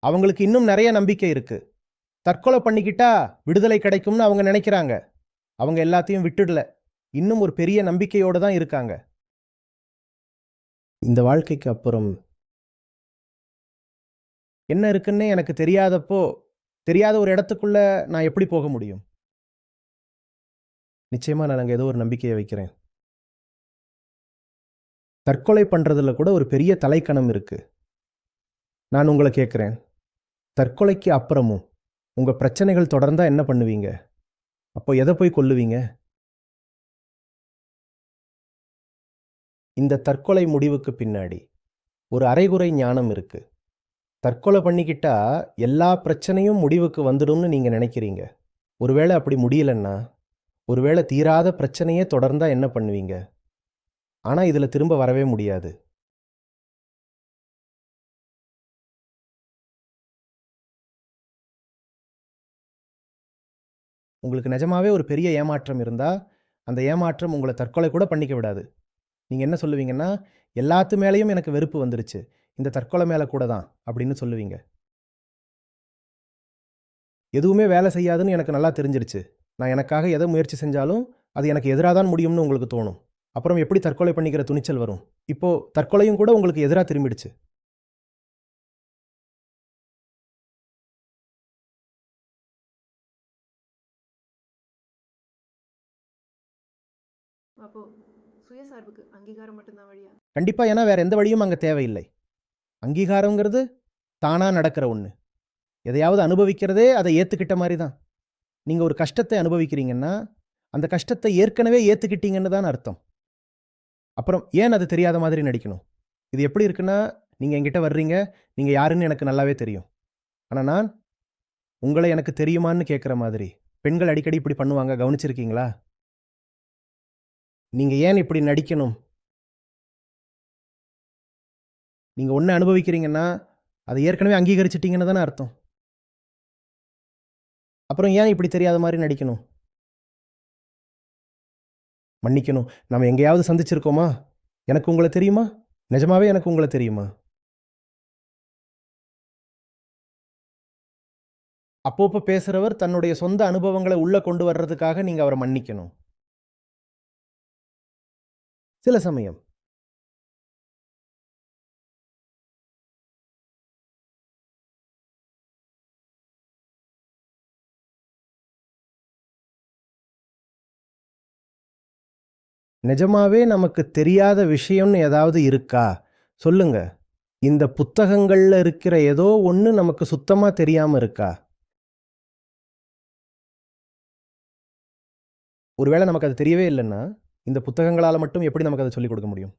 அவங்களுக்கு இன்னும் நிறைய நம்பிக்கை இருக்கு. தற்கொலை பண்ணிக்கிட்டா விடுதலை கிடைக்கும்னு அவங்க நினைக்கிறாங்க. அவங்க எல்லாத்தையும் விட்டுடல. இன்னும் ஒரு பெரிய நம்பிக்கையோடு தான் இருக்காங்க. இந்த வாழ்க்கைக்கு அப்புறம் என்ன இருக்குன்னே எனக்கு தெரியாதப்போ, தெரியாத ஒரு இடத்துக்குள்ள நான் எப்படி போக முடியும்? நிச்சயமா நான் அங்க ஏதோ ஒரு நம்பிக்கையை வைக்கிறேன். தற்கொலை பண்றதுல கூட ஒரு பெரிய தலைக்கணம் இருக்கு. நான் உங்களை கேட்கிறேன், தற்கொலைக்கு அப்புறமும் உங்க பிரச்சனைகள் தொடர்ந்தா என்ன பண்ணுவீங்க? அப்போ எதை போய் கொல்லுவீங்க? இந்த தற்கொலை முடிவுக்கு பின்னாடி ஒரு அரைகுறை ஞானம் இருக்கு. தற்கொலை பண்ணிக்கிட்டா எல்லா பிரச்சனையும் முடிவுக்கு வந்துடும்னு நீங்க நினைக்கிறீங்க. ஒருவேளை அப்படி முடியலன்னா, ஒருவேளை தீராத பிரச்சனையே தொடர்ந்தா என்ன பண்ணுவீங்க? ஆனா இதுல திரும்ப வரவே முடியாது. உங்களுக்கு நிஜமாவே ஒரு பெரிய ஏமாற்றம் இருந்தா, அந்த ஏமாற்றம் உங்களை தற்கொலை கூட பண்ணிக்க விடாது. நீங்க என்ன சொல்லுவீங்கன்னா, எல்லாத்து மேலேயும் எனக்கு வெறுப்பு வந்துருச்சு, இந்த தற்கொலை மேல கூட தான் அப்படின்னு சொல்லுவீங்க. எதுவுமே வேலை செய்யாதுன்னு எனக்கு நல்லா தெரிஞ்சிருச்சு. நான் எனக்காக எதை முயற்சி செஞ்சாலும் அது எனக்கு எதிராக தான் முடியும்னு உங்களுக்கு தோணும். அப்புறம் எப்படி தற்கொலை பண்ணிக்கிற துணிச்சல் வரும்? இப்போ தற்கொலையும் கூட உங்களுக்கு எதிராக திரும்பிடுச்சு. அப்போ சுயசார்புக்கு அங்கீகாரம் மட்டும்தான் வழியா? கண்டிப்பா, ஏன்னா வேற எந்த வழியும் அங்க தேவையில்லை. அங்கீகாரங்கிறது தானா நடக்கிற ஒண்ணு. எதையாவது அனுபவிக்கிறதே அதை ஏத்துக்கிட்ட மாதிரி தான். நீங்க ஒரு கஷ்டத்தை அனுபவிக்கிறீங்கன்னா, அந்த கஷ்டத்தை ஏற்கனவே ஏத்துக்கிட்டீங்கன்னு தான் அர்த்தம். அப்புறம் ஏன் அது தெரியாத மாதிரி நடிக்கணும்? இது எப்படி இருக்குன்னா, நீங்க என்கிட்ட வர்றீங்க, நீங்க யாருன்னு எனக்கு நல்லாவே தெரியும். ஆனா நான் உங்களை எனக்கு தெரியுமான்னு கேட்குற மாதிரி. பெண்கள் அடிக்கடி இப்படி பண்ணுவாங்க, கவனிச்சிருக்கீங்களா? நீங்க ஏன் இப்படி நடிக்கணும்? நீங்க ஒண்ணு அனுபவிக்கிறீங்கன்னா, அதை ஏற்கனவே அங்கீகரிச்சிட்டீங்கன்னு தானே அர்த்தம். அப்புறம் ஏன் இப்படி தெரியாத மாதிரி நடிக்கணும்? மன்னிக்கணும். நம்ம எங்கேயாவது சந்திச்சிருக்கோமா? எனக்கு உங்களை தெரியுமா? நிஜமாவே எனக்கு உங்களை தெரியுமா? அப்பப்போ பேசுறவர் தன்னுடைய சொந்த அனுபவங்களை உள்ள கொண்டு வர்றதுக்காக நீங்க அவரை மன்னிக்கணும். சில சமயம் நிஜமாவே நமக்கு தெரியாத விஷயம்னு ஏதாவது இருக்கா? சொல்லுங்க. இந்த புத்தகங்கள்ல இருக்கிற ஏதோ ஒண்ணு நமக்கு சுத்தமா தெரியாம இருக்கா? ஒருவேளை நமக்கு அது தெரியவே இல்லைன்னா, இந்த புத்தகங்களால மட்டும் எப்படி நமக்கு அதை சொல்லிக் கொடுக்க முடியும்?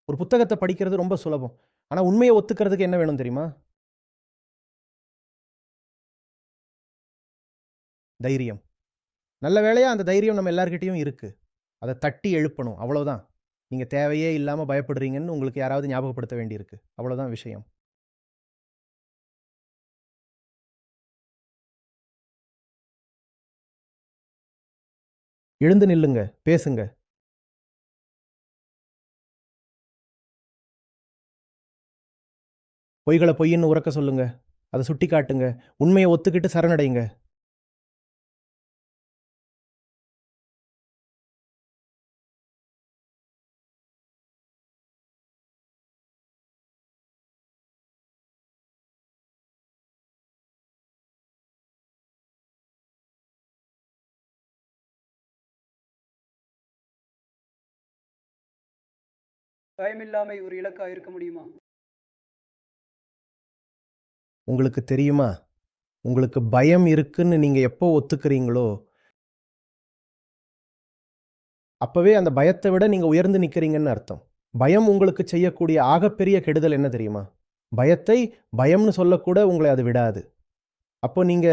ஒரு புத்தகத்தை படிக்கிறது ரொம்ப சுலபம். ஆனா உண்மையை ஒத்துக்கிறதுக்கு என்ன வேணும் தெரியுமா? தைரியம். நல்ல வேளையா அந்த தைரியம் நம்ம எல்லார்கிட்டயும் இருக்கு. அதை தட்டி எழுப்பணும், அவ்வளவுதான். நீங்க தேவையே இல்லாம பயப்படுறீங்கன்னு உங்களுக்கு யாராவது ஞாபகப்படுத்த வேண்டியிருக்கு. அவ்வளவுதான் விஷயம். எழுந்து நில்லுங்க, பேசுங்க. பொய்களை பொய்ன்னு உரக்க சொல்லுங்க. அதை சுட்டி காட்டுங்க. உண்மையை ஒத்துக்கிட்டு சரணடைங்க. பயமில்லாமை ஒரு இலக்கா இருக்க முடியுமா? உங்களுக்கு தெரியுமா, உங்களுக்கு பயம் இருக்குன்னு நீங்க எப்போ ஒத்துக்கிறீங்களோ, அப்பவே அந்த பயத்தை விட நீங்க உயர்ந்து நிக்கிறீங்கன்னு அர்த்தம். பயம் உங்களுக்கு செய்யக்கூடிய ஆகப்பெரிய கெடுதல் என்ன தெரியுமா? பயத்தை பயம்னு சொல்லக்கூட உங்களை அது விடாது. அப்போ நீங்க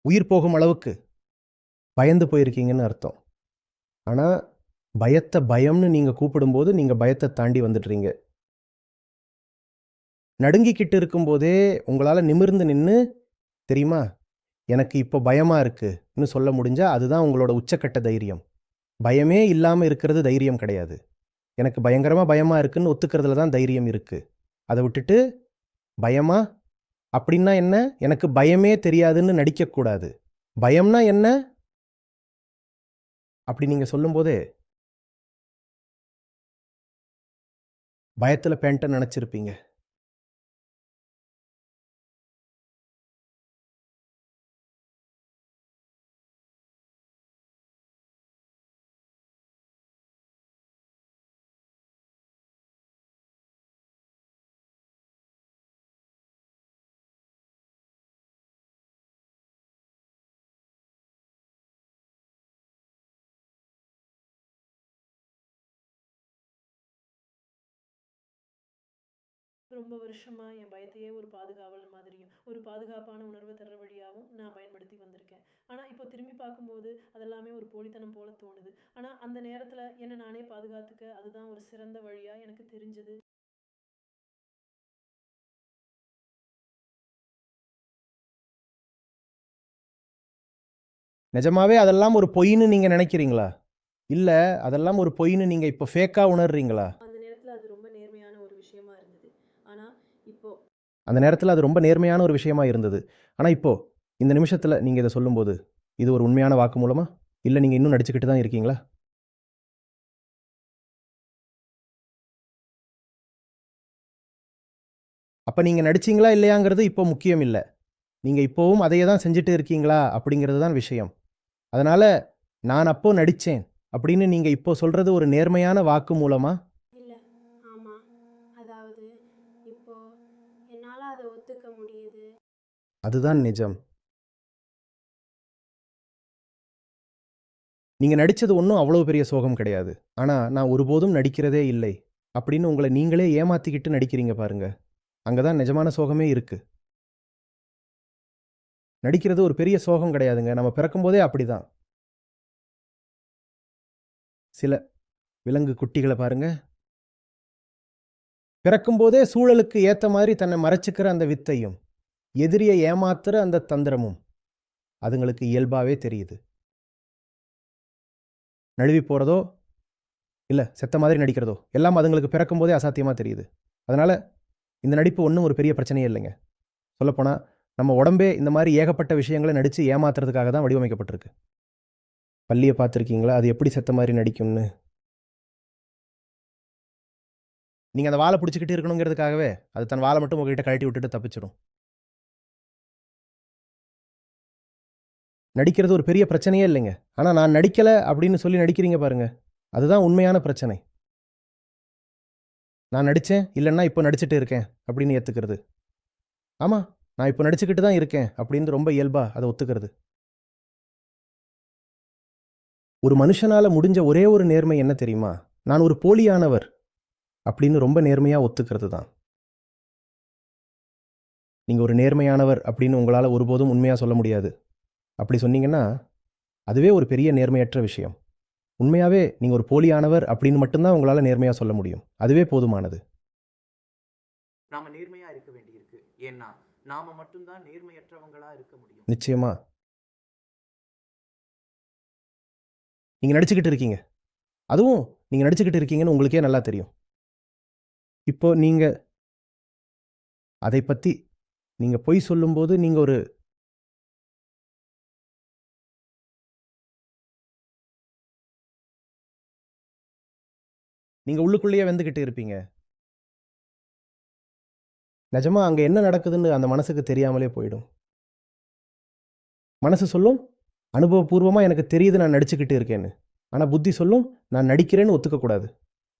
உயிர் போகும் அளவுக்கு பயந்து போயிருக்கீங்கன்னு அர்த்தம். ஆனா பயத்தை பயம்னு நீங்க கூப்பிடும்போது நீங்க பயத்தை தாண்டி வந்துடுறீங்க. நடுங்கிக்கிட்டு இருக்கும்போதே உங்களால் நிமிர்ந்து நின்று, தெரியுமா எனக்கு இப்போ பயமாக இருக்குன்னு சொல்ல முடிஞ்சா அதுதான் உங்களோட உச்சக்கட்ட தைரியம். பயமே இல்லாமல் இருக்கிறது தைரியம் கிடையாது. எனக்கு பயங்கரமாக பயமாக இருக்குன்னு ஒத்துக்கிறதுல தான் தைரியம் இருக்குது. அதை விட்டுட்டு பயமா அப்படின்னா என்ன, எனக்கு பயமே தெரியாதுன்னு நடிக்கக்கூடாது. பயம்னா என்ன அப்படி நீங்கள் சொல்லும்போதே பயத்தில் பேண்ட்டை நினச்சிருப்பீங்க. ரொம்ப வருஷமா என் பயத்தையே ஒரு பாதுகாவல் மாதிரியும், ஒரு பாதுகாப்பான உணர்வு தர்ற வழியாவும் நான் பயன்படுத்தி வந்திருக்கேன். ஆனா, இப்போ திரும்பி பார்க்கும்போது அதெல்லாமே ஒரு போலித்தனம் போல தோணுது. ஆனா, அந்த நேரத்துல என்ன நானே பாதுகாத்துக்க அதுதான் ஒரு சிறந்த வழியா எனக்கு தெரிஞ்சது. நிஜமாவே அதெல்லாம் ஒரு பொய்ன்னு நீங்கள் நினைக்கிறீங்களா? இல்லை அதெல்லாம் ஒரு பொய்ன்னு நீங்கள் இப்போ ஃபேக்காக உணர்றீங்களா? அந்த நேரத்துல அது ரொம்ப நேர்மையான ஒரு விஷயமா இருந்தது. ஆனா, இப்போ அந்த நேரத்தில் அது ரொம்ப நேர்மையான ஒரு விஷயமா இருந்தது. ஆனால் இப்போ இந்த நிமிஷத்தில் நீங்கள் இதை சொல்லும்போது இது ஒரு உண்மையான வாக்கு மூலமா, இல்லை நீங்கள் இன்னும் நடிச்சுக்கிட்டு தான் இருக்கீங்களா? அப்போ நீங்கள் நடிச்சீங்களா இல்லையாங்கிறது இப்போ முக்கியம் இல்லை. நீங்கள் இப்போவும் அதையே தான் செஞ்சுட்டு இருக்கீங்களா அப்படிங்கிறது தான் விஷயம். அதனால் நான் அப்போ நடித்தேன் அப்படின்னு நீங்கள் இப்போ சொல்கிறது ஒரு நேர்மையான வாக்கு மூலமா? இல்ல. ஆமா. அதாவது இப்போ என்னால அத ஒத்துக்க முடியுது. அதுதான் நிஜம். நீங்கள் நடித்தது ஒன்றும் அவ்வளோ பெரிய சோகம் கிடையாது. ஆனால் நான் ஒருபோதும் நடிக்கிறதே இல்லை அப்படின்னு உங்களை நீங்களே ஏமாத்திக்கிட்டு நடிக்கிறீங்க பாருங்க. அங்கே தான் நிஜமான சோகமே இருக்கு. நடிக்கிறது ஒரு பெரிய சோகம் கிடையாதுங்க. நம்ம பிறக்கும்போதே அப்படிதான். சில விலங்கு குட்டிகளை பாருங்க, பிறக்கும்போதே சூழலுக்கு ஏற்ற மாதிரி தன்னை மறைச்சிக்கிற அந்த வித்தையும் எதிரியை ஏமாத்துற அந்த தந்திரமும் அதுங்களுக்கு இயல்பாகவே தெரியுது. நழுவி போகிறதோ இல்லை செத்த மாதிரி நடிக்கிறதோ எல்லாம் அதுங்களுக்கு பிறக்கும்போதே அசாத்தியமாக தெரியுது. அதனால் இந்த நடிப்பு ஒன்றும் ஒரு பெரிய பிரச்சனையே இல்லைங்க. சொல்லப்போனால் நம்ம உடம்பே இந்த மாதிரி ஏகப்பட்ட விஷயங்களை நடித்து ஏமாத்துறதுக்காக தான் வடிவமைக்கப்பட்டிருக்கு. பல்லியை பார்த்துருக்கீங்களா? அது எப்படி செத்த மாதிரி நடிக்கும்னு. நீங்கள் அந்த வாழை பிடிச்சிக்கிட்டு இருக்கணுங்கிறதுக்காகவே அது தன் வாழை மட்டும் உங்ககிட்ட கழட்டி விட்டுட்டு தப்பிச்சிடும். நடிக்கிறது ஒரு பெரிய பிரச்சனையே இல்லைங்க. ஆனால் நான் நடிக்கலை அப்படின்னு சொல்லி நடிக்கிறீங்க பாருங்க, அதுதான் உண்மையான பிரச்சனை. நான் நடித்தேன் இல்லைன்னா இப்போ நடிச்சுட்டு இருக்கேன் அப்படின்னு ஏற்றுக்கிறது. ஆமாம், நான் இப்போ நடிச்சுக்கிட்டு தான் இருக்கேன் அப்படின்னு ரொம்ப இயல்பாக அதை ஒத்துக்கிறது. ஒரு மனுஷனால் முடிஞ்ச ஒரே ஒரு நேர்மை என்ன தெரியுமா? நான் ஒரு போலியானவர் அப்படின்னு ரொம்ப நேர்மையாக ஒத்துக்கிறது தான். நீங்கள் ஒரு நேர்மையானவர் அப்படின்னு உங்களால் ஒருபோதும் உண்மையாக சொல்ல முடியாது. அப்படி சொன்னீங்கன்னா அதுவே ஒரு பெரிய நேர்மையற்ற விஷயம். உண்மையாகவே நீங்கள் ஒரு போலியானவர் அப்படின்னு மட்டும்தான் உங்களால் நேர்மையாக சொல்ல முடியும். அதுவே போதுமானது. நாம நேர்மையா இருக்க வேண்டியிருக்கு. ஏன்னா நாம மட்டும்தான் நேர்மையற்றவங்களா இருக்க முடியும். நிச்சயமா நீங்கள் நடிச்சுக்கிட்டு இருக்கீங்க. அதுவும் நீங்கள் நடிச்சுக்கிட்டு இருக்கீங்கன்னு உங்களுக்கே நல்லா தெரியும். இப்போ நீங்கள் அதை பற்றி நீங்கள் பொய் சொல்லும்போது நீங்கள் ஒரு நீங்கள் உள்ளுக்குள்ளேயே வெந்துக்கிட்டு இருப்பீங்க. நிஜமா அங்கே என்ன நடக்குதுன்னு அந்த மனசுக்கு தெரியாமலே போயிடும். மனசு சொல்லும் அனுபவபூர்வமாக எனக்கு தெரியுது நான் நடிச்சுக்கிட்டு இருக்கேன்னு. ஆனால் புத்தி சொல்லும் நான் நடிக்கிறேன்னு ஒத்துக்கக்கூடாது.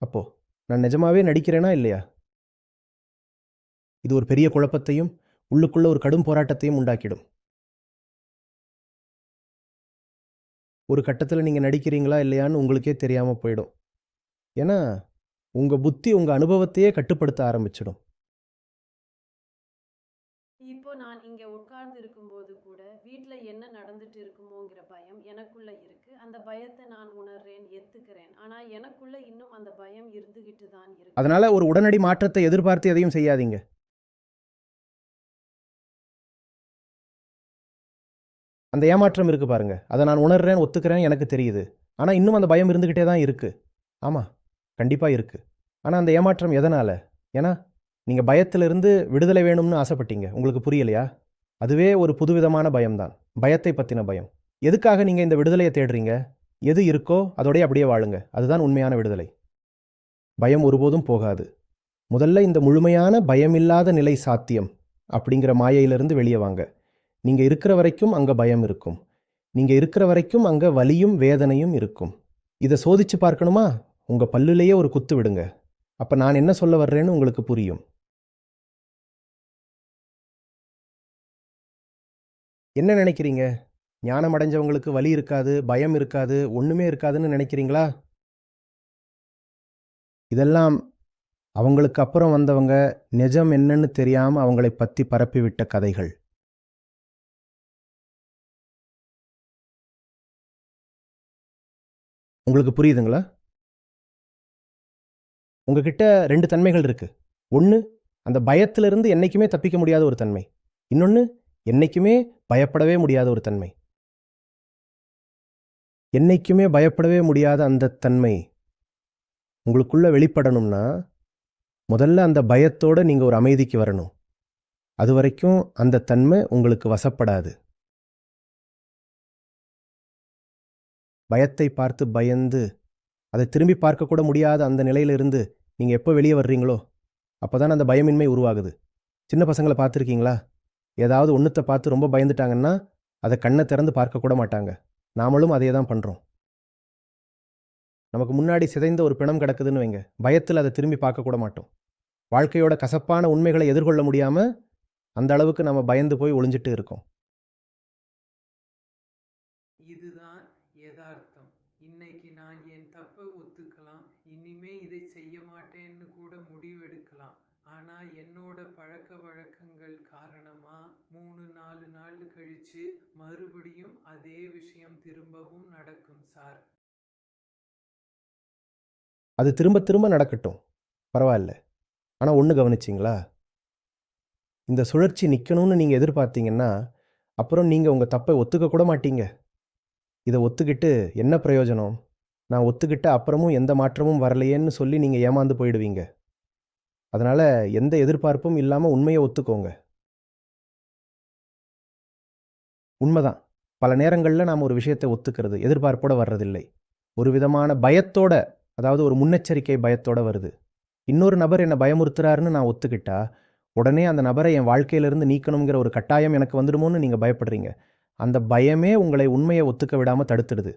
அப்போது நான் நிஜமாவே நடிக்கிறேனா இல்லையா? இது ஒரு பெரிய குழப்பத்தையும் உள்ளுக்குள்ள ஒரு கடும் போராட்டத்தையும் உண்டாக்கிடும். ஒரு கட்டத்தில் நீங்கள் நடிக்கிறீங்களா இல்லையான்னு உங்களுக்கே தெரியாமல் போயிடும். ஏன்னா உங்கள் புத்தி உங்கள் அனுபவத்தையே கட்டுப்படுத்த ஆரம்பிச்சிடும். இப்போ நான் இங்க உட்கார்ந்து இருக்கும்போது கூட வீட்ல என்ன நடந்துட்டு இருக்குமோங்கிற பயம் எனக்குள்ள இருக்கு. அந்த பயத்தை நான் உணர்றேன், ஏத்துக்கிறேன். ஆனா எனக்குள்ள இன்னும் அந்த பயம் இருந்துகிட்டு தான் இருக்கு. அதனால் ஒரு உடனடி மாற்றத்தை எதிர்பார்த்து எதையும் செய்யாதீங்க. அந்த ஏமாற்றம் இருக்குது பாருங்க, அதை நான் உணர்றேன், ஒத்துக்கிறேன், எனக்கு தெரியுது. ஆனால் இன்னும் அந்த பயம் இருந்துக்கிட்டே தான் இருக்குது. ஆமாம், கண்டிப்பாக இருக்குது. ஆனால் அந்த ஏமாற்றம் எதனால்? ஏன்னா நீங்கள் பயத்திலிருந்து விடுதலை வேணும்னு ஆசைப்பட்டீங்க. உங்களுக்கு புரியலையா? அதுவே ஒரு புதுவிதமான பயம்தான், பயத்தை பற்றின பயம். எதுக்காக நீங்கள் இந்த விடுதலையை தேடுறீங்க? எது இருக்கோ அதோடய அப்படியே வாழுங்க, அதுதான் உண்மையான விடுதலை. பயம் ஒருபோதும் போகாது. முதல்ல இந்த முழுமையான பயமில்லாத நிலை சாத்தியம் அப்படிங்கிற மாயையிலிருந்து வெளியே வாங்க. நீங்கள் இருக்கிற வரைக்கும் அங்கே பயம் இருக்கும். நீங்கள் இருக்கிற வரைக்கும் அங்கே வலியும் வேதனையும் இருக்கும். இதை சோதிச்சு பார்க்கணுமா? உங்கள் பல்லுலேயே ஒரு குத்து விடுங்க. அப்போ நான் என்ன சொல்ல வர்றேன்னு உங்களுக்கு புரியும். என்ன நினைக்கிறீங்க? ஞானம் அடைஞ்சவங்களுக்கு வலி இருக்காது, பயம் இருக்காது, ஒன்றுமே இருக்காதுன்னு நினைக்கிறீங்களா? இதெல்லாம் அவங்களுக்கு அப்புறம் வந்தவங்க நிஜம் என்னன்னு தெரியாமல் அவங்களை பற்றி பரப்பிவிட்ட கதைகள். உங்களுக்கு புரியுதுங்களா? உங்ககிட்ட 2 தன்மைகள் இருக்கு. ஒன்று, அந்த பயத்திலிருந்து என்றைக்குமே தப்பிக்க முடியாத ஒரு தன்மை. இன்னொன்று, என்றைக்குமே பயப்படவே முடியாத ஒரு தன்மை. என்றைக்குமே பயப்படவே முடியாத அந்த தன்மை உங்களுக்குள்ள வெளிப்படணும்னா முதல்ல அந்த பயத்தோடு நீங்கள் ஒரு அமைதிக்கு வரணும். அது வரைக்கும் அந்த தன்மை உங்களுக்கு வசப்படாது. பயத்தை பார்த்து பயந்து அதை திரும்பி பார்க்கக்கூட முடியாத அந்த நிலையிலிருந்து நீங்கள் எப்போ வெளியே வர்றீங்களோ அப்போ தான் அந்த பயமின்மை உருவாகுது. சின்ன பசங்களை பார்த்துருக்கீங்களா? ஏதாவது ஒன்றுத்தை பார்த்து ரொம்ப பயந்துட்டாங்கன்னா அதை கண்ணை திறந்து பார்க்கக்கூட மாட்டாங்க. நாமளும் அதே தான் பண்ணுறோம். நமக்கு முன்னாடி சிதைந்த ஒரு பிணம் கிடக்குதுன்னு வைங்க, பயத்தில் அதை திரும்பி பார்க்கக்கூட மாட்டோம். வாழ்க்கையோட கசப்பான உண்மைகளை எதிர்கொள்ள முடியாமல் அந்த அளவுக்கு நம்ம பயந்து போய் ஒளிஞ்சிட்டு இருக்கோம். இதுதான் யதார்த்தம். இன்னைக்கு நான் என் தப்பை ஒத்துக்கலாம், இனிமே இதை செய்ய மாட்டேன்னு கூட முடிவெடுக்கலாம். ஆனால் என்னோட பழக்க வழக்கங்கள் காரணமாக 3-4 நாள் கழித்து மறுபடியும் அதே விஷயம் திரும்பவும் நடக்கும் சார். அது திரும்ப திரும்ப நடக்கட்டும், பரவாயில்ல. ஆனால் ஒன்று கவனிச்சிங்களா? இந்த சுழற்சி நிற்கணும்னு நீங்கள் எதிர்பார்த்தீங்கன்னா அப்புறம் நீங்கள் உங்கள் தப்பை ஒத்துக்க கூட மாட்டீங்க. இதை ஒத்துக்கிட்டு என்ன பிரயோஜனம்? நான் ஒத்துக்கிட்ட அப்புறமும் எந்த மாற்றமும் வரலையேன்னு சொல்லி நீங்கள் ஏமாந்து போயிடுவீங்க. அதனால் எந்த எதிர்பார்ப்பும் இல்லாமல் உண்மையை ஒத்துக்கோங்க. உண்மைதான், பல நேரங்களில் நாம் ஒரு விஷயத்தை ஒத்துக்கிறது எதிர்பார்ப்போடு வர்றதில்லை. ஒரு விதமான பயத்தோட, அதாவது ஒரு முன்னெச்சரிக்கை பயத்தோட வருது. இன்னொரு நபர் என்னை பயமுறுத்துறாருன்னு நான் ஒத்துக்கிட்டா உடனே அந்த நபரை என் வாழ்க்கையிலிருந்து நீக்கணுங்கிற ஒரு கட்டாயம் எனக்கு வந்துடுமோன்னு நீங்கள் பயப்படுறீங்க. அந்த பயமே உங்களை உண்மையை ஒத்துக்க விடாமல் தடுத்துடுது.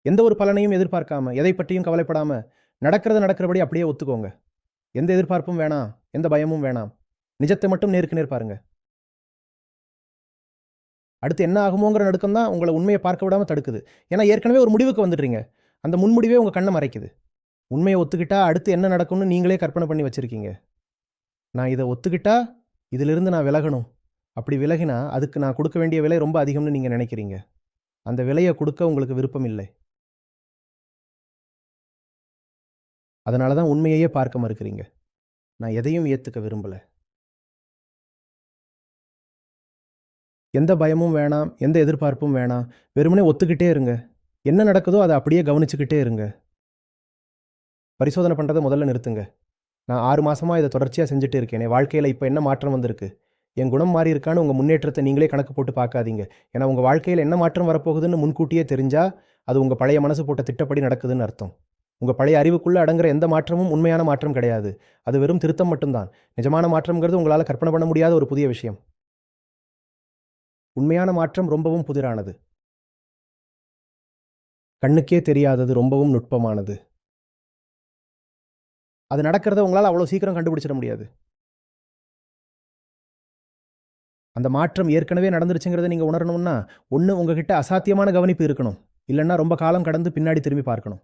எந்த ஒரு பலனையும் எதிர்பார்க்காம, எதை பற்றியும் கவலைப்படாமல் நடக்கிறபடி அப்படியே ஒத்துக்கோங்க. எந்த எதிர்பார்ப்பும் வேணாம், எந்த பயமும் வேணாம். நிஜத்தை மட்டும் நேருக்கு நேர் பாருங்க. அடுத்து என்ன ஆகுமோங்கிற நடுக்கம் தான் உங்களை உண்மையை பார்க்க விடாமல் தடுக்குது. ஏன்னா ஏற்கனவே ஒரு முடிவுக்கு வந்துடுறீங்க. அந்த முன்முடிவே உங்கள் கண்ணை மறைக்குது. உண்மையை ஒத்துக்கிட்டா அடுத்து என்ன நடக்கும்னு நீங்களே கற்பனை பண்ணி வச்சுருக்கீங்க. நான் இதை ஒத்துக்கிட்டா இதிலிருந்து நான் விலகணும், அப்படி விலகினா அதுக்கு நான் கொடுக்க வேண்டிய விலை ரொம்ப அதிகம்னு நீங்கள் நினைக்கிறீங்க. அந்த விலையை கொடுக்க உங்களுக்கு விருப்பம் இல்லை. அதனால தான் உண்மையையே பார்க்க மறுக்கிறீங்க. நான் எதையும் ஏற்றுக்க விரும்பலை. எந்த பயமும் வேணாம், எந்த எதிர்பார்ப்பும் வேணாம். வெறுமனே ஒத்துக்கிட்டே இருங்க. என்ன நடக்குதோ அதை அப்படியே கவனிச்சுக்கிட்டே இருங்க. பரிசோதனை பண்ணுறதை முதல்ல நிறுத்துங்க. நான் 6 மாதமாக இதை தொடர்ச்சியாக செஞ்சுட்டு இருக்கேனே, வாழ்க்கையில் இப்போ என்ன மாற்றம் வந்திருக்கு, என் குணம் மாறி இருக்கான்னு உங்கள் முன்னேற்றத்தை நீங்களே கணக்கு போட்டு பார்க்காதீங்க. ஏன்னா உங்கள் வாழ்க்கையில் என்ன மாற்றம் வரப்போகுதுன்னு முன்கூட்டியே தெரிஞ்சால் அது உங்கள் பழைய மனசு போட்ட திட்டப்படி நடக்குதுன்னு அர்த்தம். உங்கள் பழைய அறிவுக்குள்ளே அடங்குற எந்த மாற்றமும் உண்மையான மாற்றம் கிடையாது. அது வெறும் திருத்தம் மட்டும்தான். நிஜமான மாற்றம்ங்கிறது உங்களால் கற்பனை பண்ண முடியாத ஒரு புதிய விஷயம். உண்மையான மாற்றம் ரொம்பவும் புதிரானது, கண்ணுக்கே தெரியாதது, ரொம்பவும் நுட்பமானது. அது நடக்கிறத உங்களால் அவ்வளோ சீக்கிரம் கண்டுபிடிச்சிட முடியாது. அந்த மாற்றம் ஏற்கனவே நடந்துருச்சுங்கிறத நீங்கள் உணரணும்னா ஒன்று உங்ககிட்ட அசாத்தியமான கவனிப்பு இருக்கணும், இல்லைன்னா ரொம்ப காலம் கடந்து பின்னாடி திரும்பி பார்க்கணும்.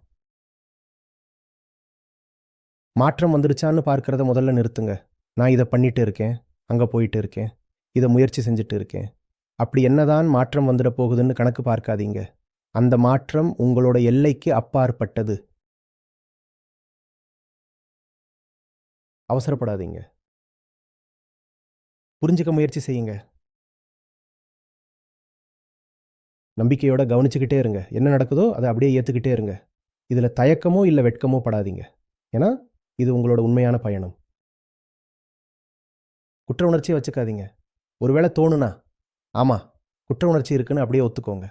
மாற்றம் வந்துருச்சான்னு பார்க்குறத முதல்ல நிறுத்துங்க. நான் இதை பண்ணிட்டு இருக்கேன், அங்கே போயிட்டு இருக்கேன், இதை முயற்சி செஞ்சுட்டு இருக்கேன், அப்படி என்னதான் மாற்றம் வந்துட போகுதுன்னு கணக்கு பார்க்காதீங்க. அந்த மாற்றம் உங்களோட எல்லைக்கு அப்பாற்பட்டது. அவசரப்படாதீங்க, புரிஞ்சுக்க முயற்சி செய்யுங்க. நம்பிக்கையோட கவனிச்சுக்கிட்டே இருங்க. என்ன நடக்குதோ அதை அப்படியே ஏற்றுக்கிட்டே இருங்க. இதில் தயக்கமோ இல்லை வெட்கமோ படாதீங்க. ஏன்னா இது உங்களோட உண்மையான பயணம். குற்ற உணர்ச்சியை வச்சுக்காதீங்க. ஒருவேளை தோணுனா ஆமாம் குற்ற உணர்ச்சி இருக்குன்னு அப்படியே ஒத்துக்கோங்க.